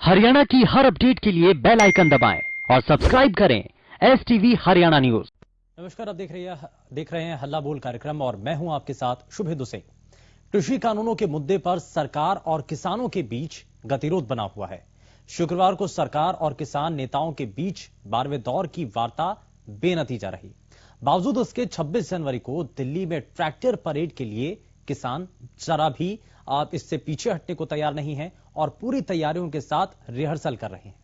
हरियाणा की हर अपडेट के लिए बेल आइकन दबाएं और सब्सक्राइब करें STV हरियाणा न्यूज। नमस्कार, आप देख रहे हैं हल्ला बोल कार्यक्रम और मैं हूं आपके साथ शुभेंदु सिंह। कृषि कानूनों के मुद्दे पर सरकार और किसानों के बीच गतिरोध बना हुआ है। शुक्रवार को सरकार और किसान नेताओं के बीच 12वें दौर की वार्ता बेनतीजा रही। बावजूद उसके 26 जनवरी को दिल्ली में ट्रैक्टर परेड के लिए किसान जरा भी इससे पीछे हटने को तैयार नहीं है और पूरी तैयारियों के साथ रिहर्सल कर रहे हैं।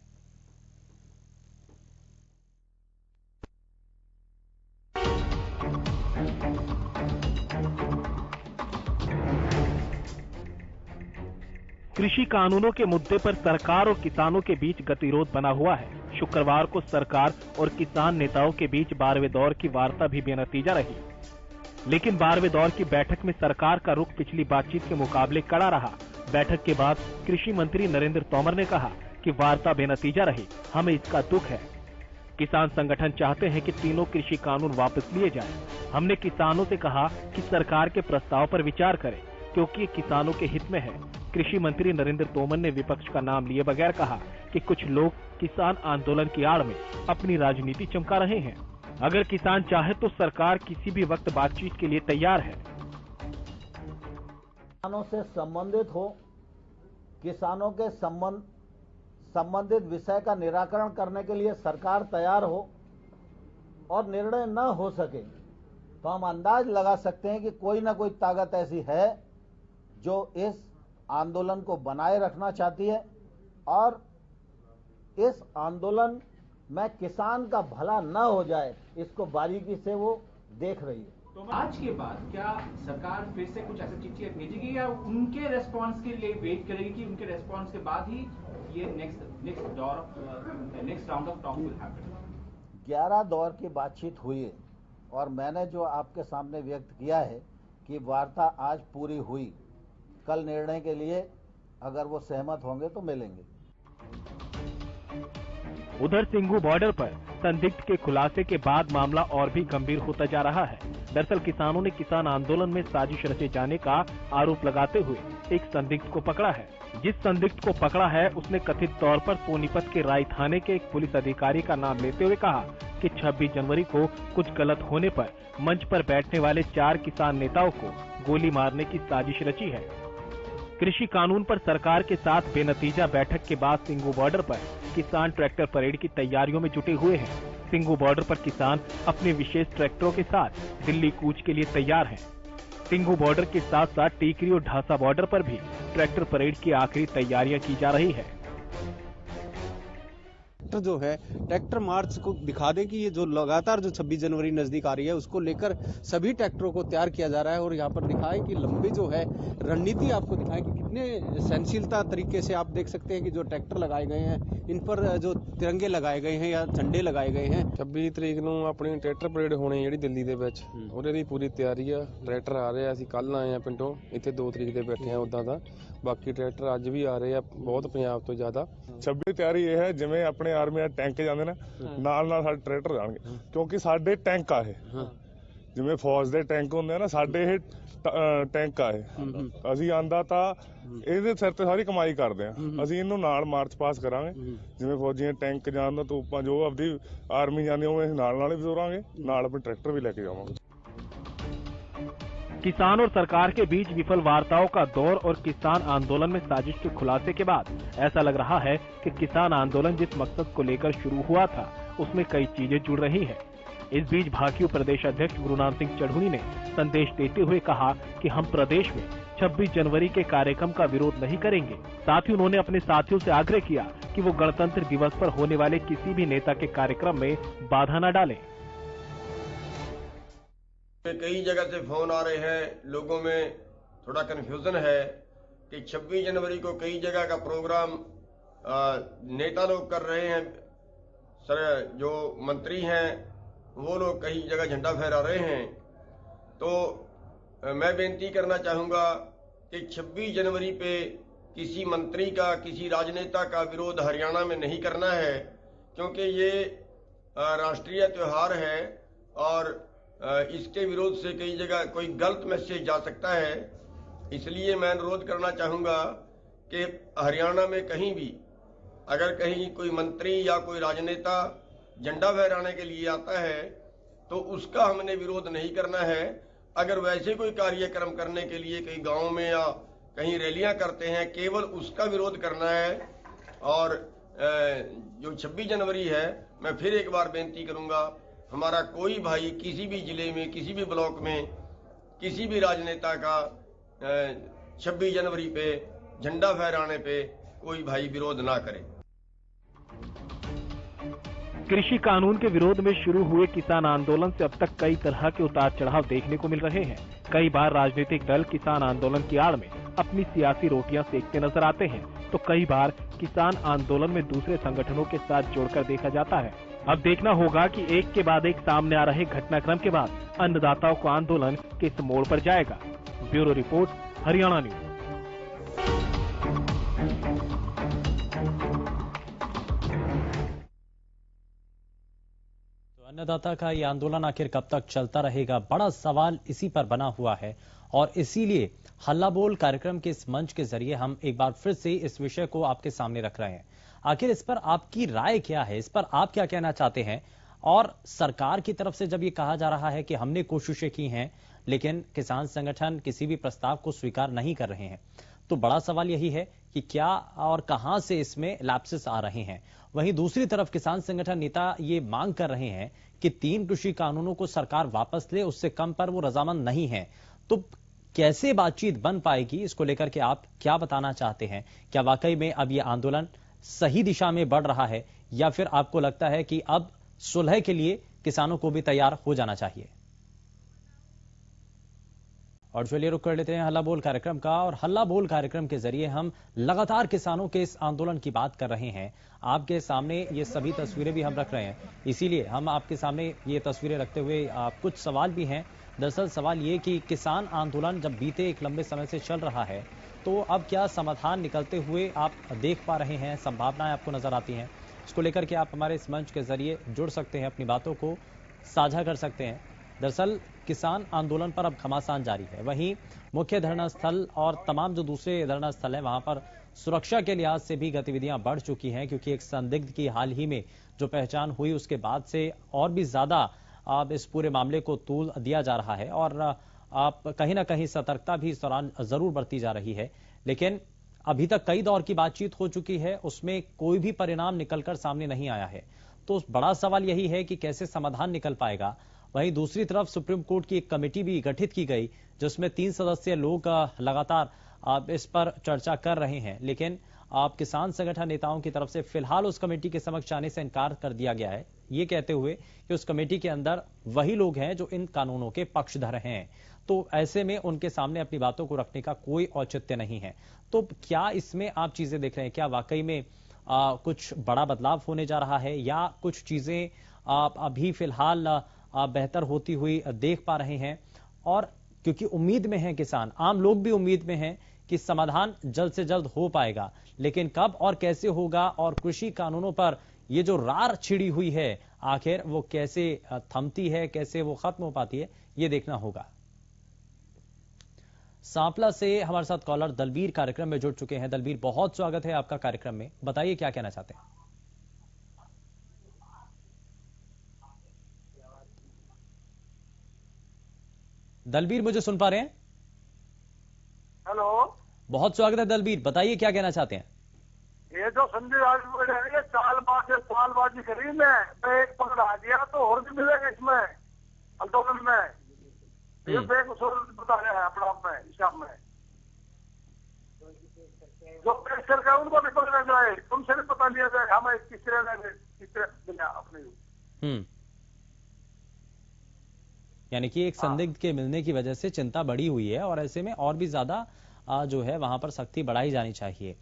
कृषि कानूनों के मुद्दे पर सरकार और किसानों के बीच गतिरोध बना हुआ है। शुक्रवार को सरकार और किसान नेताओं के बीच 12वें दौर की वार्ता भी बेनतीजा रही, लेकिन 12वें दौर की बैठक में सरकार का रुख पिछली बातचीत के मुकाबले कड़ा रहा। बैठक के बाद कृषि मंत्री नरेंद्र तोमर ने कहा कि वार्ता बेनतीजा रही, हमें इसका दुख है। किसान संगठन चाहते हैं कि तीनों कृषि कानून वापस लिए जाएं। हमने किसानों से कहा कि सरकार के प्रस्ताव पर विचार करें, क्योंकि ये किसानों के हित में है। कृषि मंत्री नरेंद्र तोमर ने विपक्ष का नाम लिए बगैर कहा कि कुछ लोग किसान आंदोलन की आड़ में अपनी राजनीति चमका रहे हैं। अगर किसान चाहे तो सरकार किसी भी वक्त बातचीत के लिए तैयार है। किसानों से संबंधित हो, किसानों के संबंधित विषय का निराकरण करने के लिए सरकार तैयार हो और निर्णय न हो सके तो हम अंदाज लगा सकते हैं कि कोई ना कोई ताकत ऐसी है जो इस आंदोलन को बनाए रखना चाहती है और इस आंदोलन में किसान का भला न हो जाए, इसको बारीकी से वो देख रही है। तो आज के बाद क्या सरकार फिर से कुछ ऐसा चिट्ठी भेजेगी या उनके रेस्पॉन्स के लिए वेट करेगी कि उनके रेस्पॉन्स के बाद ही ये next round of talk will happen? 11 दौर की बातचीत हुई है और मैंने जो आपके सामने व्यक्त किया है कि वार्ता आज पूरी हुई, कल निर्णय के लिए अगर वो सहमत होंगे तो मिलेंगे। उधर सिंघू बॉर्डर पर संदिग्ध के खुलासे के बाद मामला और भी गंभीर होता जा रहा है। दरअसल किसानों ने किसान आंदोलन में साजिश रचे जाने का आरोप लगाते हुए एक संदिग्ध को पकड़ा है। जिस संदिग्ध को पकड़ा है उसने कथित तौर पर सोनीपत के राय थाने के एक पुलिस अधिकारी का नाम लेते हुए कहा कि 26 जनवरी को कुछ गलत होने पर मंच पर बैठने वाले 4 किसान नेताओं को गोली मारने की साजिश रची है। कृषि कानून पर सरकार के साथ बेनतीजा बैठक के बाद सिंघू बॉर्डर पर किसान ट्रैक्टर परेड की तैयारियों में जुटे हुए हैं। सिंघू बॉर्डर पर किसान अपने विशेष ट्रैक्टरों के साथ दिल्ली कूच के लिए तैयार हैं। सिंघू बॉर्डर के साथ साथ टीकरी और ढासा बॉर्डर पर भी ट्रैक्टर परेड की आखिरी तैयारियां की जा रही है। जो है ट्रैक्टर मार्च को दिखा दे कि ये जो लगातार जो 26 जनवरी नजदीक आ रही है उसको लेकर सभी ट्रैक्टरों को तैयार किया जा रहा है और यहाँ पर दिखाए कि लंबी जो है रणनीति आपको दिखाए कि कितने सहनशीलता तरीके से आप देख सकते हैं कि जो ट्रैक्टर लगाए गए हैं इन पर जो तिरंगे लगाए गए हैं या झंडे लगाए गए हैं। 26 तरीक ਨੂੰ ਆਪਣੀ ਟਰੈਕਟਰ ਪਰੇਡ ਹੋਣੀ ਜਿਹੜੀ ਦਿੱਲੀ ਦੇ ਵਿੱਚ ਉਹਦੇ ਦੀ ਪੂਰੀ ਤਿਆਰੀ ਆ। ਟਰੈਕਟਰ ਆ ਰਹੇ ਆ, ਅਸੀਂ ਕੱਲ ਆਏ ਆ ਪਿੰਡੋਂ, ਇੱਥੇ 2 ਤਰੀਕ ਦੇ ਬੈਠੇ ਆ। ਉਦਾਂ ਦਾ ਬਾਕੀ ਟਰੈਕਟਰ ਅੱਜ ਵੀ ਆ ਰਹੇ ਆ, ਬਹੁਤ ਪੰਜਾਬ ਤੋਂ ਜ਼ਿਆਦਾ। 26 ਤਿਆਰੀ ਇਹ ਹੈ ਜਿਵੇਂ ਆਪਣੇ ਆਰਮੀ ਦੇ ਟੈਂਕ ਜਾਂਦੇ ਨੇ ਨਾਲ ਨਾਲ ਸਾਡੇ ਟਰੈਕਟਰ ਜਾਣਗੇ, ਕਿਉਂਕਿ ਸਾਡੇ ਟੈਂਕ ਆ ਇਹ ਜਿਵੇਂ ਫੌਜ ਦੇ ਟੈਂਕ ਹੁੰਦੇ ਆ ਨਾ, ਸਾਡੇ ਇਹ ਟੈਂਕ ਆ ਇਹ। ਅਸੀਂ ਆਂਦਾ ਤਾਂ ਇਹਦੇ ਸਿਰ ਤੇ ਸਾਰੀ ਕਮਾਈ ਕਰਦੇ ਆ। ਅਸੀਂ ਇਹਨੂੰ ਨਾਲ ਮਾਰਚ ਪਾਸ ਕਰਾਂਗੇ, ਜਿਵੇਂ ਫੌਜੀਆਂ ਟੈਂਕ ਜਾਣ ਦਾ ਤੋਪਾਂ ਜੋ ਆਪਦੀ ਆਰਮੀ ਜਾਂਦੀ ਉਹ ਅਸੀਂ ਨਾਲ ਨਾਲ ਵੀ ਤੋਰਾਂਗੇ, ਨਾਲ ਆਪਣੇ ਟਰੈਕटर भी लेके जावांगे। किसान और सरकार के बीच विफल वार्ताओं का दौर और किसान आंदोलन में साजिश के खुलासे के बाद ऐसा लग रहा है कि किसान आंदोलन जिस मकसद को लेकर शुरू हुआ था उसमें कई चीजें जुड़ रही हैं। इस बीच भाकियू प्रदेश अध्यक्ष गुरुनाम सिंह चढ़ूनी ने संदेश देते हुए कहा कि हम प्रदेश में 26 जनवरी के कार्यक्रम का विरोध नहीं करेंगे। साथ ही उन्होंने अपने साथियों से आग्रह किया कि वो गणतंत्र दिवस पर होने वाले किसी भी नेता के कार्यक्रम में बाधा न डालें। कई जगह से फोन आ रहे हैं, लोगों में थोड़ा कंफ्यूजन है कि 26 जनवरी को कई जगह का प्रोग्राम नेता लोग कर रहे हैं। सर जो मंत्री हैं वो लोग कई जगह झंडा फहरा रहे हैं। तो मैं बेनती करना चाहूँगा कि 26 जनवरी पे किसी मंत्री का, किसी राजनेता का विरोध हरियाणा में नहीं करना है, क्योंकि ये राष्ट्रीय त्यौहार है और इसके विरोध से कई जगह कोई गलत मैसेज जा सकता है। इसलिए मैं अनुरोध करना चाहूँगा कि हरियाणा में कहीं भी अगर कहीं कोई मंत्री या कोई राजनेता झंडा फहराने के लिए आता है तो उसका हमने विरोध नहीं करना है। अगर वैसे कोई कार्यक्रम करने के लिए कहीं गांव में या कहीं रैलियां करते हैं, केवल उसका विरोध करना है। और जो 26 जनवरी है, मैं फिर एक बार बेनती करूंगा, हमारा कोई भाई किसी भी जिले में, किसी भी ब्लॉक में, किसी भी राजनेता का 26 जनवरी पे झंडा फहराने पे कोई भाई विरोध ना करे। कृषि कानून के विरोध में शुरू हुए किसान आंदोलन से अब तक कई तरह के उतार चढ़ाव देखने को मिल रहे हैं। कई बार राजनीतिक दल किसान आंदोलन की आड़ में अपनी सियासी रोटियां सेकते नजर आते हैं, तो कई बार किसान आंदोलन में दूसरे संगठनों के साथ जोड़कर देखा जाता है। अब देखना होगा कि एक के बाद एक सामने आ रहे घटनाक्रम के बाद अन्नदाताओं का आंदोलन किस मोड़ पर जाएगा। Bureau report, Haryana news. अन्नदाता का ये आंदोलन आखिर कब तक चलता रहेगा, बड़ा सवाल इसी पर बना हुआ है। और इसीलिए हल्ला बोल कार्यक्रम के इस मंच के जरिए हम एक बार फिर से इस विषय को आपके सामने रख रहे हैं। आखिर इस पर आपकी राय क्या है, इस पर आप क्या कहना चाहते हैं? और सरकार की तरफ से जब ये कहा जा रहा है कि हमने कोशिशें की हैं, लेकिन किसान संगठन किसी भी प्रस्ताव को स्वीकार नहीं कर रहे हैं, तो बड़ा सवाल यही है कि क्या और कहां से इसमें लैप्सेस आ रहे हैं। वहीं दूसरी तरफ किसान संगठन नेता ये मांग कर रहे हैं कि 3 कृषि कानूनों को सरकार वापस ले, उससे कम पर वो रजामंद नहीं है। तो कैसे बातचीत बन पाएगी, इसको लेकर के आप क्या बताना चाहते हैं? क्या वाकई में अब ये आंदोलन सही दिशा में बढ़ रहा है, या फिर आपको लगता है कि अब सुलह के लिए किसानों को भी तैयार हो जाना चाहिए? और चलिए रुक कर लेते हैं हल्ला बोल कार्यक्रम का। और हल्ला बोल कार्यक्रम के जरिए हम लगातार किसानों के इस आंदोलन की बात कर रहे हैं। आपके सामने ये सभी तस्वीरें भी हम रख रहे हैं, इसीलिए हम आपके सामने ये तस्वीरें रखते हुए कुछ सवाल भी हैं। दरअसल सवाल ये कि किसान आंदोलन जब बीते एक लंबे समय से चल रहा है, तो अब क्या समाधान निकलते हुए आप देख पा रहे हैं, संभावनाएं आपको नजर आती हैं? इसको लेकर के आप हमारे इस मंच के जरिए जुड़ सकते हैं, अपनी बातों को साझा कर सकते हैं। दरअसल किसान आंदोलन पर अब घमासान जारी है। वहीं मुख्य धरना स्थल और तमाम जो दूसरे धरना स्थल हैं, वहां पर सुरक्षा के लिहाज से भी गतिविधियां बढ़ चुकी हैं, क्योंकि एक संदिग्ध की हाल ही में जो पहचान हुई, उसके बाद से और भी ज्यादा अब इस पूरे मामले को तूल दिया जा रहा है। और आप कहीं ना कहीं सतर्कता भी इस दौरान जरूर बरती जा रही है। लेकिन अभी तक कई दौर की बातचीत हो चुकी है, उसमें कोई भी परिणाम निकलकर सामने नहीं आया है। तो बड़ा सवाल यही है कि कैसे समाधान निकल पाएगा। वहीं दूसरी तरफ सुप्रीम कोर्ट की एक कमेटी भी गठित की गई, जिसमें 3 सदस्यीय लोग लगातार इस पर चर्चा कर रहे हैं। लेकिन किसान संगठन नेताओं की तरफ से फिलहाल उस कमेटी के समक्ष आने से इनकार कर दिया गया है, ये कहते हुए कि उस कमेटी के अंदर वही लोग हैं जो इन कानूनों के पक्षधर हैं। तो ऐसे में उनके सामने अपनी बातों को रखने का कोई औचित्य नहीं है। तो क्या इसमें आप चीजें देख रहे हैं, क्या वाकई में कुछ बड़ा बदलाव होने जा रहा है, या कुछ चीजें अभी फिलहाल बेहतर होती हुई देख पा रहे हैं? और क्योंकि उम्मीद में है किसान, आम लोग भी उम्मीद में हैं कि समाधान जल्द से जल्द हो पाएगा, लेकिन कब और कैसे होगा, और कृषि कानूनों पर ये जो रार छिड़ी हुई है, आखिर वो कैसे थमती है, कैसे वो खत्म हो पाती है, ये देखना होगा। सांपला से हमारे साथ कॉलर दलबीर कार्यक्रम में जुड़ चुके हैं। दलबीर, बहुत स्वागत है आपका कार्यक्रम में, बताइए क्या कहना चाहते हैं? दलबीर, मुझे सुन पा रहे हैं? हेलो, बहुत स्वागत है दलबीर, बताइए क्या कहना चाहते हैं? ये जो संजय राजपूत है, ये सालबाजी करी मैं तो एक पकड़ा दिया तो और भी मिलेगा इसमें आंदोलन में। ये बेकसूर बता रहे हैं अपना आप में, हिसाब में जो प्रेशर का उनको भी पकड़ा जाए, तुमसे भी पता लिया जाए हमें किसने बिना अपनी। यानी कि एक संदिग्ध के मिलने की वजह से चिंता बढ़ी हुई है, और ऐसे में और भी ज्यादा जो है वहां पर सख्ती बढ़ाई जानी चाहिए।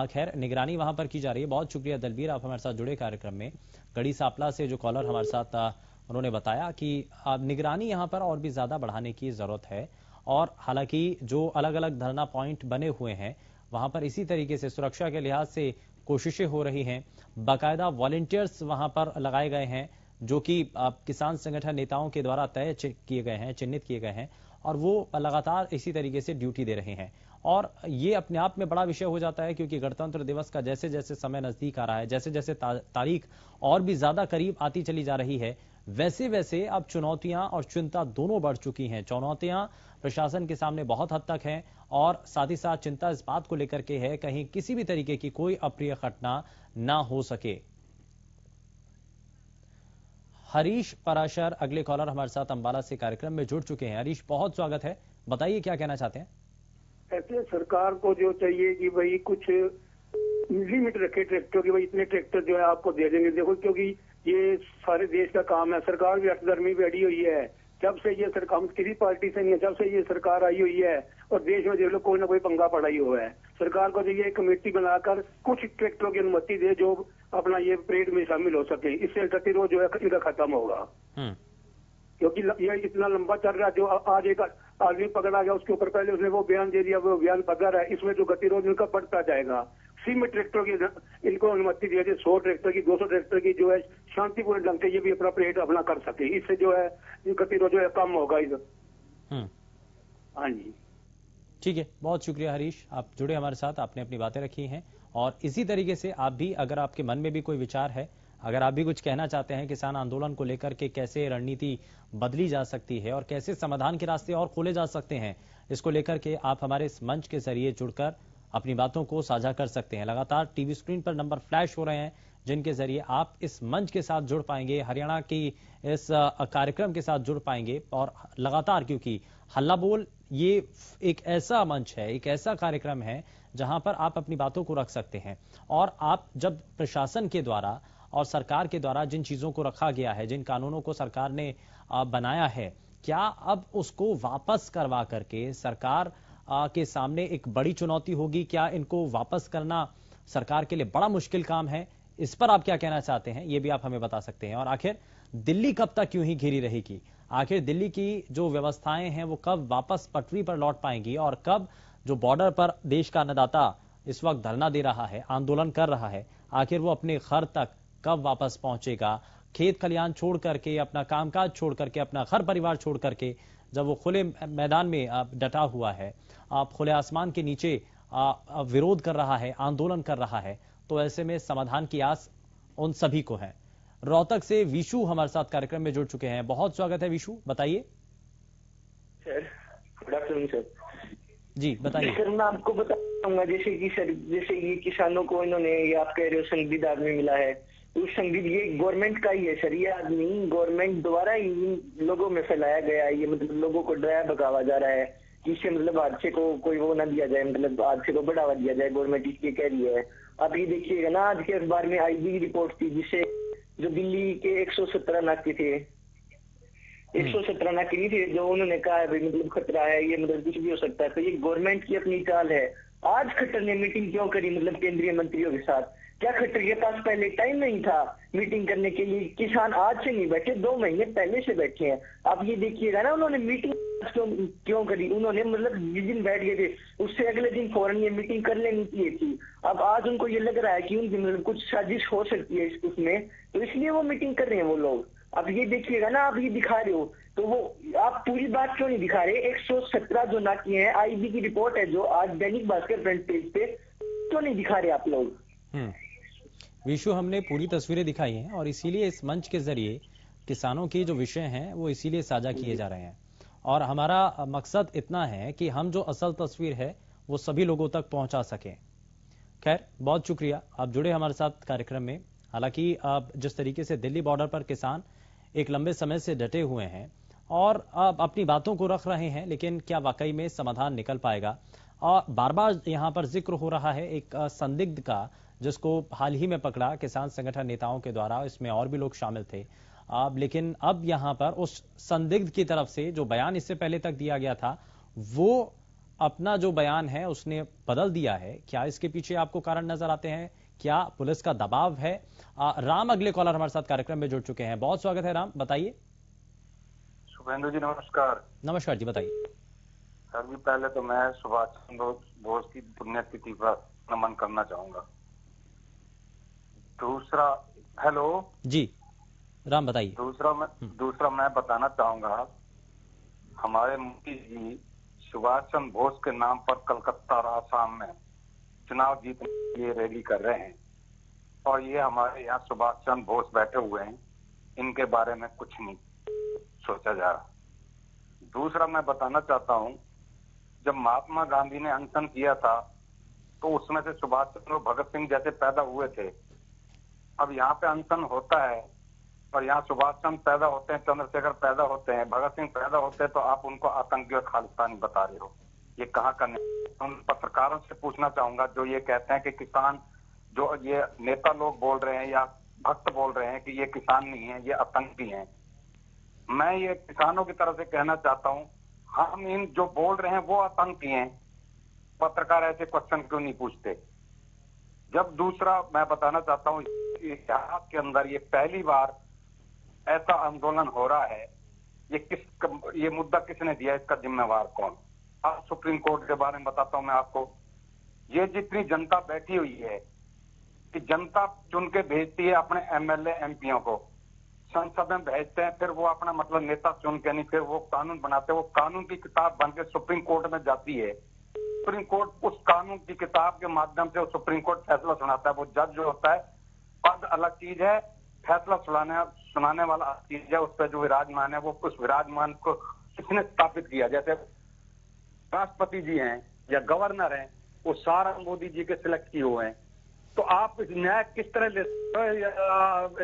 खैर, निगरानी वहां पर की जा रही है। बहुत शुक्रिया दलबीर, आप हमारे साथ जुड़े कार्यक्रम में। गढ़ी सांपला से जो कॉलर हमारे साथ उन्होंने बताया कि निगरानी यहां पर और भी ज्यादा बढ़ाने की जरूरत है। और हालांकि जो अलग अलग धरना पॉइंट बने हुए हैं, वहां पर इसी तरीके से सुरक्षा के लिहाज से कोशिशें हो रही हैं। बाकायदा वॉलंटियर्स वहां पर लगाए गए हैं, जो कि किसान संगठन नेताओं के द्वारा तय किए गए हैं, चिन्हित किए गए हैं, और वो लगातार इसी तरीके से ड्यूटी दे रहे हैं। और ये अपने आप में बड़ा विषय हो जाता है, क्योंकि गणतंत्र दिवस का जैसे जैसे समय नजदीक आ रहा है, जैसे जैसे तारीख और भी ज्यादा करीब आती चली जा रही है, वैसे वैसे अब चुनौतियां और चिंता दोनों बढ़ चुकी हैं। चुनौतियां प्रशासन के सामने बहुत हद तक हैं और साथ ही साथ चिंता इस बात को लेकर के है कहीं किसी भी तरीके की कोई अप्रिय घटना ना हो सके। हरीश पराशर अगले कॉलर हमारे साथ अंबाला से कार्यक्रम में जुड़ चुके हैं। हरीश, बहुत स्वागत है, बताइए क्या कहना चाहते हैं। ऐसे सरकार को जो चाहिए कि भाई कुछ लिमिट रखे ट्रैक्टर की, भाई इतने ट्रैक्टर जो है आपको दे देंगे। देखो, क्योंकि ये सारे देश का काम है, सरकार भी अठधर्मी भी अड़ी हुई है। जब से ये सरकार किसी पार्टी से नहीं है, जब से ये सरकार आई हुई है और देश में देख लो कोई ना कोई पंगा पड़ा ही हुआ है। सरकार को चाहिए एक कमेटी बनाकर कुछ ट्रैक्टरों की अनुमति दे जो अपना ये परेड में शामिल हो सके। इससे गतिरोध जो है इनका खत्म होगा, क्योंकि ये इतना लंबा चल रहा है। जो आज एक आदमी पकड़ा गया, उसके ऊपर पहले उसने वो बयान दे दिया, वो बयान पकड़ है। इसमें जो गतिरोध इनका बढ़ता जाएगा। सीमित ट्रैक्टर की इनको अनुमति दी जाए, 100 ट्रैक्टर की, 200 ट्रैक्टर की जो है शांतिपूर्ण ढंग से ये भी अपना परेड अपना कर सके। इससे जो है गतिरोध जो है कम होगा इधर। हाँ जी, ठीक है, बहुत शुक्रिया हरीश, आप जुड़े हमारे साथ, आपने अपनी बातें रखी हैं। और इसी तरीके से आप भी, अगर आपके मन में भी कोई विचार है, अगर आप भी कुछ कहना चाहते हैं किसान आंदोलन को लेकर के, कैसे रणनीति बदली जा सकती है और कैसे समाधान के रास्ते और खोले जा सकते हैं, इसको लेकर के आप हमारे इस मंच के जरिए जुड़कर अपनी बातों को साझा कर सकते हैं। लगातार टीवी स्क्रीन पर नंबर फ्लैश हो रहे हैं जिनके जरिए आप इस मंच के साथ जुड़ पाएंगे, हरियाणा की इस कार्यक्रम के साथ जुड़ पाएंगे। और लगातार, क्योंकि हल्ला बोल ये एक ऐसा मंच है, एक ऐसा कार्यक्रम है जहां पर आप अपनी बातों को रख सकते हैं। और आप जब प्रशासन के द्वारा और सरकार के द्वारा जिन चीजों को रखा गया है, जिन कानूनों को सरकार ने बनाया है, क्या अब उसको वापस करवा करके सरकार के सामने एक बड़ी चुनौती होगी? क्या इनको वापस करना सरकार के लिए बड़ा मुश्किल काम है? इस पर आप क्या कहना चाहते हैं, ये भी आप हमें बता सकते हैं। और आखिर दिल्ली कब तक यूं ही घिरी रहेगी? आखिर दिल्ली की जो व्यवस्थाएं हैं वो कब वापस पटरी पर लौट पाएंगी? और कब जो बॉर्डर पर देश का अन्नदाता इस वक्त धरना दे रहा है, आंदोलन कर रहा है, आखिर वो अपने घर तक कब वापस पहुंचेगा? खेत खलियान छोड़ करके, अपना कामकाज छोड़ करके, अपना घर परिवार छोड़ करके, जब वो खुले मैदान में डटा हुआ है, खुले आसमान के नीचे विरोध कर रहा है, आंदोलन कर रहा है, तो ऐसे में समाधान की आस उन सभी को है। रोहतक से विशु हमारे साथ कार्यक्रम में जुड़ चुके हैं। बहुत स्वागत है विशु, बताइए। Sir, good afternoon sir. जी बताइए। सर, मैं आपको बताऊंगा, जैसे कि सर, जैसे ये किसानों को इन्होंने, ये आप कह रहे हो संदिग्ध आदमी मिला है, उस संदिग्ध ये गवर्नमेंट का ही है सर। ये आदमी गवर्नमेंट द्वारा ही लोगों में फैलाया गया है। ये मतलब लोगों को डराया भगावा जा रहा है कि इससे मतलब हादसे को कोई वो ना दिया जाए, मतलब हादसे को बढ़ावा दिया जाए, गवर्नमेंट इसलिए कह रही है। आप ये देखिएगा ना, आज के अखबार में आईबी की रिपोर्ट थी, जिससे जो दिल्ली के 117 नाके थे, 117 नाके नहीं थे, जो उन्होंने कहा है भाई मतलब खतरा है, ये मतलब कुछ भी हो सकता है। तो ये गवर्नमेंट की अपनी चाल है। आज खट्टर ने मीटिंग क्यों करी मतलब केंद्रीय मंत्रियों के साथ? क्या खट्टर के पास पहले टाइम नहीं था मीटिंग करने के लिए? किसान आज से नहीं बैठे, 2 महीने पहले से बैठे हैं। आप ये देखिएगा ना, उन्होंने मीटिंग क्यों करी? उन्होंने मतलब जिस दिन बैठ गए थे उससे अगले दिन फौरन ये मीटिंग कर लेनी चाहिए थी। अब आज उनको ये लग रहा है कि उनकी मतलब कुछ साजिश हो सकती है उसमें, तो इसलिए वो मीटिंग कर रहे हैं वो लोग। अब ये देखिएगा ना, आप ये दिखा रहे हो तो वो आप पूरी बात क्यों नहीं दिखा रहे? 117 जो नाके हैं, आईबी की रिपोर्ट है जो आज दैनिक भास्कर फ्रंट पेज पे, क्यों नहीं दिखा रहे आप लोग? विशु, हमने पूरी तस्वीरें दिखाई हैं और इसीलिए इस मंच के जरिए किसानों के जो विषय हैं वो इसीलिए साझा किए जा रहे हैं। और हमारा मकसद इतना है कि हम जो असल तस्वीर है वो सभी लोगों तक पहुंचा सकें। खैर, बहुत शुक्रिया, आप जुड़े हमारे साथ कार्यक्रम में। हालांकि अब जिस तरीके से दिल्ली बॉर्डर पर किसान एक लंबे समय से डटे हुए हैं और अब अपनी बातों को रख रहे हैं, लेकिन क्या वाकई में समाधान निकल पाएगा? और बार बार यहाँ पर जिक्र हो रहा है एक संदिग्ध का, जिसको हाल ही में पकड़ा किसान संगठन नेताओं के द्वारा, इसमें और भी लोग शामिल थे। लेकिन अब यहाँ पर उस संदिग्ध की तरफ से जो बयान इससे पहले तक दिया गया था, वो अपना जो बयान है उसने बदल दिया है। क्या इसके पीछे आपको कारण नजर आते हैं? क्या पुलिस का दबाव है? राम अगले कॉलर हमारे साथ कार्यक्रम में जुड़ चुके हैं। बहुत स्वागत है राम, बताइए। शुभेंदु जी नमस्कार। नमस्कार जी, बताइए। सर जी, पहले तो मैं सुभाष चंद्र बोस की पुण्यतिथि पर नमन करना चाहूंगा। दूसरा, हेलो जी राम बताइए। दूसरा मैं बताना चाहूंगा, हमारे मोदी जी सुभाष चंद्र बोस के नाम पर कलकत्ता और आसाम में चुनाव जीतने के लिए रैली कर रहे हैं और ये हमारे यहाँ सुभाष चंद्र बोस बैठे हुए हैं, इनके बारे में कुछ नहीं सोचा जा रहा। दूसरा मैं बताना चाहता हूँ, जब महात्मा गांधी ने अनशन किया था तो उसमें से सुभाष चंद्र भगत सिंह जैसे पैदा हुए थे। अब यहाँ पे अनशन होता है और यहाँ सुभाष चंद्र पैदा होते हैं, चंद्रशेखर पैदा होते हैं, भगत सिंह पैदा होते हैं, तो आप उनको आतंकी और खालिस्तानी बता रहे हो। ये कहाँ का उन पत्रकारों से पूछना चाहूंगा जो ये कहते हैं कि किसान, जो ये नेता लोग बोल रहे हैं या भक्त बोल रहे हैं कि ये किसान नहीं है, ये आतंकी हैं। मैं ये किसानों की तरफ से कहना चाहता हूँ, हम इन जो बोल रहे हैं वो आतंकी हैं। पत्रकार ऐसे क्वेश्चन क्यों नहीं पूछते? जब दूसरा मैं बताना चाहता हूँ, इतिहास के अंदर ये पहली बार ऐसा आंदोलन हो रहा है। ये मुद्दा किसने दिया, इसका जिम्मेवार कौन? अब सुप्रीम कोर्ट के बारे में बताता हूं मैं आपको। ये जितनी जनता बैठी हुई है कि जनता चुन के भेजती है अपने एमएलए एमपीओ को, संसद में भेजते हैं, फिर वो अपना मतलब नेता चुन के नहीं, फिर वो कानून बनाते हैं। वो कानून की किताब बन के सुप्रीम कोर्ट में जाती है। सुप्रीम कोर्ट उस कानून की किताब के माध्यम से सुप्रीम कोर्ट फैसला सुनाता है। वो जज जो होता है, पद अलग चीज है, फैसला सुनाने वाला चीज है। उस पर जो विराजमान है, वो उस विराजमान को किसने स्थापित किया? जैसे राष्ट्रपति जी हैं या गवर्नर हैं, वो सारा मोदी जी के सिलेक्ट किए हुए हैं। तो आप इस न्याय किस तरह ले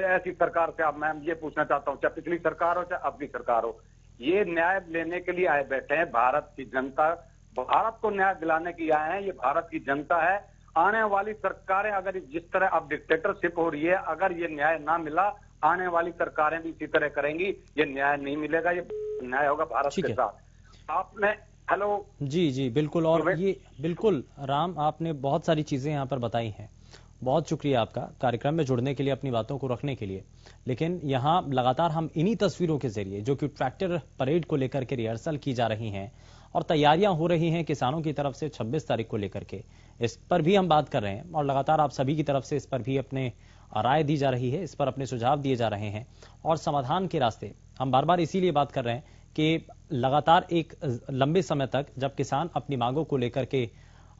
ऐसी सरकार से? आप मैं ये पूछना चाहता हूँ, चाहे पिछली सरकार हो चाहे अब की सरकार हो, ये न्याय लेने के लिए आए बैठे हैं भारत की जनता। भारत को न्याय दिलाने की आए हैं, ये भारत की जनता है। आने वाली सरकारें अगर जिस तरह अब डिक्टेटरशिप हो रही है, अगर ये न्याय ना मिला, आने वाली सरकारें भी इसी तरह करेंगी। ये न्याय नहीं मिलेगा, ये न्याय होगा भारत के साथ। आपने हेलो जी बिल्कुल। और ये बिल्कुल राम, आपने बहुत सारी चीजें यहाँ पर बताई हैं। बहुत शुक्रिया आपका कार्यक्रम में जुड़ने के लिए, अपनी बातों को रखने के लिए। लेकिन यहाँ लगातार हम इन्हीं तस्वीरों के जरिए, जो कि ट्रैक्टर परेड को लेकर के रिहर्सल की जा रही हैं और तैयारियां हो रही हैं किसानों की तरफ से 26 तारीख को लेकर के, इस पर भी हम बात कर रहे हैं। और लगातार आप सभी की तरफ से इस पर भी अपने राय दी जा रही है, इस पर अपने सुझाव दिए जा रहे हैं और समाधान के रास्ते हम बार बार इसीलिए बात कर रहे हैं कि लगातार एक लंबे समय तक जब किसान अपनी मांगों को लेकर के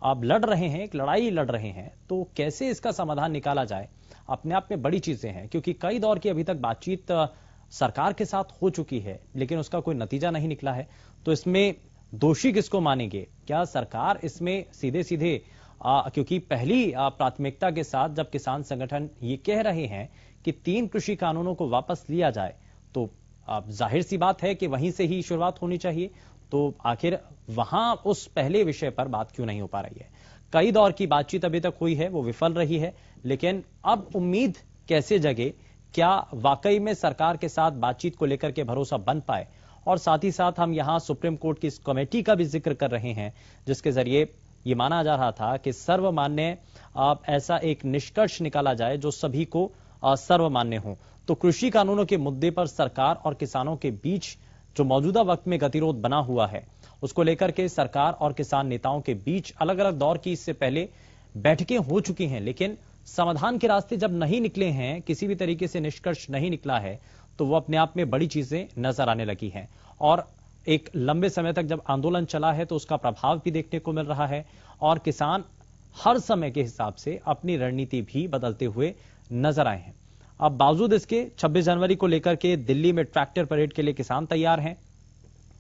अब लड़ रहे हैं, एक लड़ाई लड़ रहे हैं, तो कैसे इसका समाधान निकाला जाए, अपने आप में बड़ी चीजें हैं। क्योंकि कई दौर की अभी तक बातचीत सरकार के साथ हो चुकी है, लेकिन उसका कोई नतीजा नहीं निकला है। तो इसमें दोषी किसको मानेंगे? क्या सरकार इसमें सीधे सीधे क्योंकि पहली प्राथमिकता के साथ जब किसान संगठन ये कह रहे हैं कि 3 कृषि कानूनों को वापस लिया जाए, तो जाहिर सी बात है कि वहीं से ही शुरुआत होनी चाहिए। तो आखिर वहां उस पहले विषय पर बात क्यों नहीं हो पा रही है? कई दौर की बातचीत अभी तक हुई है, वो विफल रही है। लेकिन अब उम्मीद कैसे जगे? क्या वाकई में सरकार के साथ बातचीत को लेकर के भरोसा बन पाए? और साथ ही साथ हम यहां सुप्रीम कोर्ट की इस कमेटी का भी जिक्र कर रहे हैं, जिसके जरिए ये माना जा रहा था कि सर्वमान्य ऐसा एक निष्कर्ष निकाला जाए जो सभी को सर्वमान्य हो। तो कृषि कानूनों के मुद्दे पर सरकार और किसानों के बीच जो मौजूदा वक्त में गतिरोध बना हुआ है, उसको लेकर के सरकार और किसान नेताओं के बीच अलग अलग दौर की इससे पहले बैठकें हो चुकी हैं। लेकिन समाधान के रास्ते जब नहीं निकले हैं, किसी भी तरीके से निष्कर्ष नहीं निकला है, तो वो अपने आप में बड़ी चीजें नजर आने लगी हैं। और एक लंबे समय तक जब आंदोलन चला है तो उसका प्रभाव भी देखने को मिल रहा है और किसान हर समय के हिसाब से अपनी रणनीति भी बदलते हुए नजर आए हैं। अब बावजूद इसके 26 जनवरी को लेकर के दिल्ली में ट्रैक्टर परेड के लिए किसान तैयार हैं।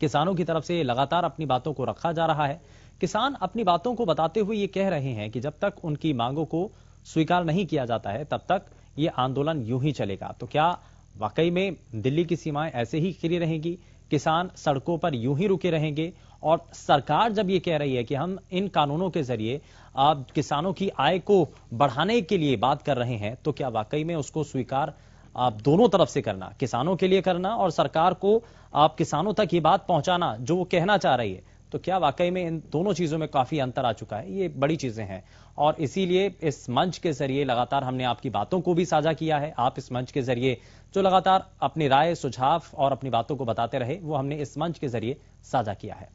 किसानों की तरफ से लगातार अपनी बातों को रखा जा रहा है। किसान अपनी बातों को बताते हुए ये कह रहे हैं कि जब तक उनकी मांगों को स्वीकार नहीं किया जाता है, तब तक ये आंदोलन यूं ही चलेगा। तो क्या वाकई में दिल्ली की सीमाएं ऐसे ही खिली रहेंगी? किसान सड़कों पर यूं ही रुके रहेंगे? और सरकार जब ये कह रही है कि हम इन कानूनों के जरिए आप किसानों की आय को बढ़ाने के लिए बात कर रहे हैं, तो क्या वाकई में उसको स्वीकार आप दोनों तरफ से करना, किसानों के लिए करना और सरकार को आप किसानों तक ये बात पहुंचाना जो वो कहना चाह रही है, तो क्या वाकई में इन दोनों चीजों में काफी अंतर आ चुका है? ये बड़ी चीजें हैं और इसीलिए इस मंच के जरिए लगातार हमने आपकी बातों को भी साझा किया है। आप इस मंच के जरिए जो लगातार अपनी राय, सुझाव और अपनी बातों को बताते रहे, वो हमने इस मंच के जरिए साझा किया है।